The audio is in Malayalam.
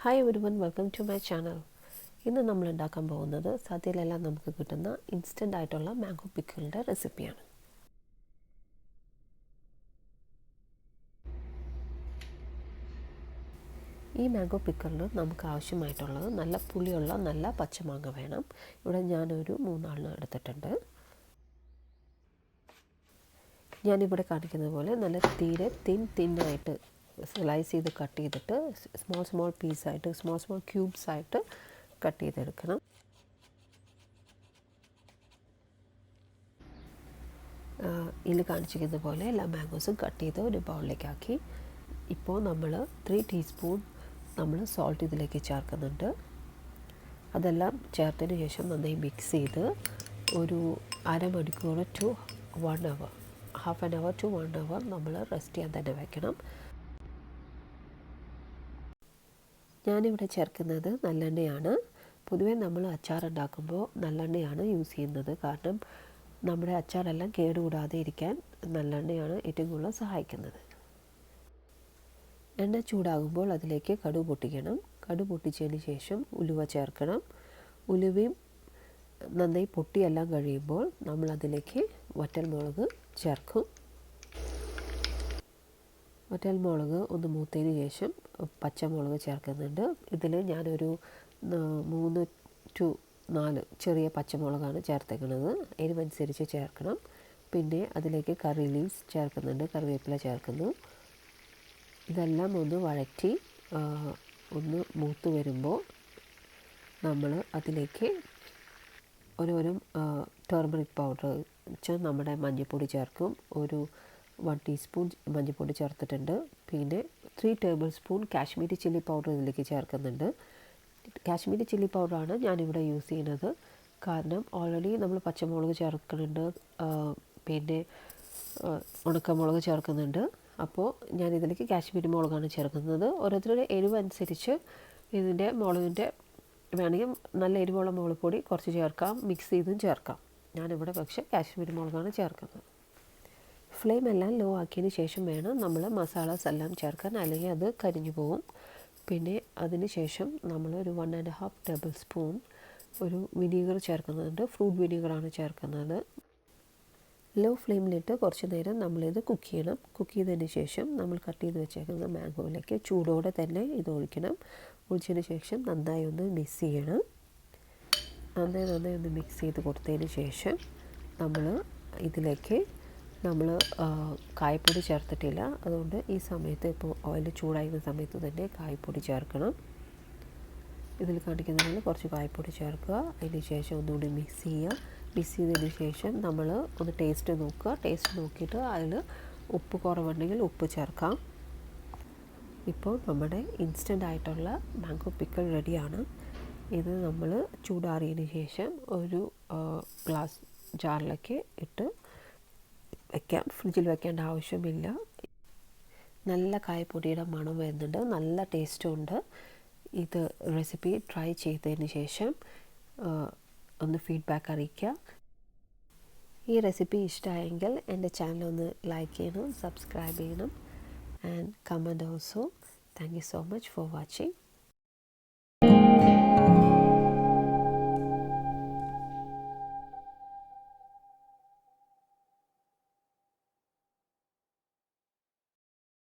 Hi everyone, welcome to my channel. ഇന്ന് നമ്മൾ ഉണ്ടാക്കാൻ പോകുന്നത് സദ്യയിലെല്ലാം നമുക്ക് കിട്ടുന്ന ഇൻസ്റ്റൻ്റ് ആയിട്ടുള്ള മാംഗോ പിക്കിളിൻ്റെ റെസിപ്പിയാണ്. ഈ മാംഗോ പിക്കിളിന് നമുക്ക് ആവശ്യമായിട്ടുള്ളത് നല്ല പുളിയുള്ള നല്ല പച്ചമാങ്ങ വേണം. ഇവിടെ ഞാനൊരു 3 എടുത്തിട്ടുണ്ട്. ഞാനിവിടെ കാണിക്കുന്നത് പോലെ നല്ല തീരെ തിന്നായിട്ട് സ്ലൈസ് ചെയ്ത് കട്ട് ചെയ്തിട്ട് സ്മോൾ പീസായിട്ട് സ്മോൾ ക്യൂബ്സ് ആയിട്ട് കട്ട് ചെയ്തെടുക്കണം. ഇതിൽ കാണിച്ചിരിക്കുന്ന പോലെ എല്ലാ മാംഗോസും കട്ട് ചെയ്ത് ഒരു ബൗളിലേക്കാക്കി. ഇപ്പോൾ നമ്മൾ 3 ടീസ്പൂൺ സോൾട്ട് ഇതിലേക്ക് ചേർക്കുന്നുണ്ട്. അതെല്ലാം ചേർത്തതിന് ശേഷം നന്നായി മിക്സ് ചെയ്ത് ഒരു അരമണിക്കൂർ to 1 hour, half an hour to 1 hour നമ്മൾ റെസ്റ്റ് ചെയ്യാൻ തന്നെ വയ്ക്കണം. ഞാനിവിടെ ചേർക്കുന്നത് നല്ലെണ്ണയാണ്. പൊതുവേ നമ്മൾ അച്ചാർ ഉണ്ടാക്കുമ്പോൾ നല്ലെണ്ണയാണ് യൂസ് ചെയ്യുന്നത്. കാരണം നമ്മുടെ അച്ചാറെല്ലാം കേടുകൂടാതെ ഇരിക്കാൻ നല്ലെണ്ണയാണ് ഏറ്റവും കൂടുതൽ സഹായിക്കുന്നത്. എണ്ണ ചൂടാകുമ്പോൾ അതിലേക്ക് കടുക് പൊട്ടിക്കണം. കടുക് പൊട്ടിച്ചതിന് ശേഷം ഉലുവ ചേർക്കണം. ഉലുവയും നന്നായി പൊട്ടിയെല്ലാം കഴിയുമ്പോൾ നമ്മളതിലേക്ക് വറ്റൽമുളക് ചേർക്കും. വറ്റൽമുളക് ഒന്ന് മൂത്തതിന് ശേഷം പച്ചമുളക് ചേർക്കുന്നുണ്ട്. ഇതിൽ ഞാനൊരു 3 to 4 ചെറിയ പച്ചമുളകാണ് ചേർത്തേക്കുന്നത്. എരിവനുസരിച്ച് ചേർക്കണം. പിന്നെ അതിലേക്ക് കറി ലീവ്സ് ചേർക്കുന്നുണ്ട്, കറിവേപ്പില ചേർക്കുന്നു. ഇതെല്ലാം ഒന്ന് വഴറ്റി ഒന്ന് മൂത്ത് വരുമ്പോൾ നമ്മൾ അതിലേക്ക് ഓരോരോ ടർമറിക് പൗഡർ വെച്ചാൽ നമ്മുടെ മഞ്ഞൾപ്പൊടി ചേർക്കും. ഒരു 1 ടീസ്പൂൺ മഞ്ഞൾപ്പൊടി ചേർത്തിട്ടുണ്ട്. പിന്നെ 3 table spoon Kashmiri chilli powder ഇതിലേക്ക് ചേർക്കുന്നുണ്ട്. കാശ്മീരി ചില്ലി പൗഡറാണ് ഞാനിവിടെ യൂസ് ചെയ്യുന്നത്. കാരണം ഓൾറെഡി നമ്മൾ പച്ചമുളക് ചേർക്കുന്നുണ്ട്, പിന്നെ ഉണക്കമുളക് ചേർക്കുന്നുണ്ട്. അപ്പോൾ ഞാനിതിലേക്ക് കാശ്മീരി മുളകാണ് ചേർക്കുന്നത്. ഓരോരുത്തരുടെ എരിവനുസരിച്ച് ഇതിൻ്റെ മുളകിൻ്റെ വേണമെങ്കിൽ നല്ല എരിവുള്ള മുളക് പൊടി കുറച്ച് ചേർക്കാം, മിക്സ് ചെയ്തും ചേർക്കാം. ഞാനിവിടെ പക്ഷേ കാശ്മീരി മുളകാണ് ചേർക്കുന്നത്. ഫ്ലെയിം എല്ലാം ലോ ആക്കിയതിന് ശേഷം വേണം നമ്മൾ മസാലാസ് എല്ലാം ചേർക്കാൻ, അല്ലെങ്കിൽ അത് കരിഞ്ഞു പോകും. പിന്നെ അതിന് ശേഷം നമ്മൾ ഒരു 1.5 ടേബിൾ സ്പൂൺ ഒരു വിനീഗർ ചേർക്കുന്നുണ്ട്. ഫ്രൂട്ട് വിനീഗറാണ് ചേർക്കുന്നത്. ലോ ഫ്ലെയിമിലിട്ട് കുറച്ച് നേരം നമ്മളിത് കുക്ക് ചെയ്യണം. കുക്ക് ചെയ്തതിന് ശേഷം നമ്മൾ കട്ട് ചെയ്ത് വെച്ചേക്കുന്ന മാംഗോയിലേക്ക് ചൂടോടെ തന്നെ ഇത് ഒഴിക്കണം. ഒഴിച്ചതിന് ശേഷം നന്നായി ഒന്ന് മിക്സ് ചെയ്യണം. നന്നായി ഒന്ന് മിക്സ് ചെയ്ത് കൊടുത്തതിന് ശേഷം നമ്മൾ ഇതിലേക്ക് കായപ്പൊടി ചേർത്തിട്ടില്ല. അതുകൊണ്ട് ഈ സമയത്ത് ഇപ്പോൾ ഓയിൽ ചൂടായിരുന്ന സമയത്ത് തന്നെ കായപ്പൊടി ചേർക്കണം. ഇതിൽ കാണിക്കുന്നതിൽ കുറച്ച് കായപ്പൊടി ചേർക്കുക. അതിന് ശേഷം ഒന്നുകൂടി മിക്സ് ചെയ്യുക. മിക്സ് ചെയ്തതിന് ശേഷം നമ്മൾ ഒന്ന് ടേസ്റ്റ് നോക്കുക. ടേസ്റ്റ് നോക്കിയിട്ട് അതിൽ ഉപ്പ് കുറവുണ്ടെങ്കിൽ ഉപ്പ് ചേർക്കാം. ഇപ്പോൾ നമ്മുടെ ഇൻസ്റ്റൻ്റ് ആയിട്ടുള്ള മാംഗോ പിക്കിൾ റെഡിയാണ്. ഇത് നമ്മൾ ചൂടാറിയതിന് ശേഷം ഒരു ഗ്ലാസ് ജാറിലേക്ക് ഇട്ട് വയ്ക്കാം. ഫ്രിഡ്ജിൽ വയ്ക്കേണ്ട ആവശ്യമില്ല. നല്ല കായപ്പൊടിയുടെ മണം വരുന്നുണ്ട്, നല്ല ടേസ്റ്റും ഉണ്ട്. ഇത് റെസിപ്പി ട്രൈ ചെയ്തതിന് ശേഷം ഒന്ന് ഫീഡ്ബാക്ക് അറിയിക്കുക. ഈ റെസിപ്പി ഇഷ്ടമായെങ്കിൽ എൻ്റെ ചാനൽ ഒന്ന് ലൈക്ക് ചെയ്യണം, സബ്സ്ക്രൈബ് ചെയ്യണം, and comment also. Thank you so much for watching.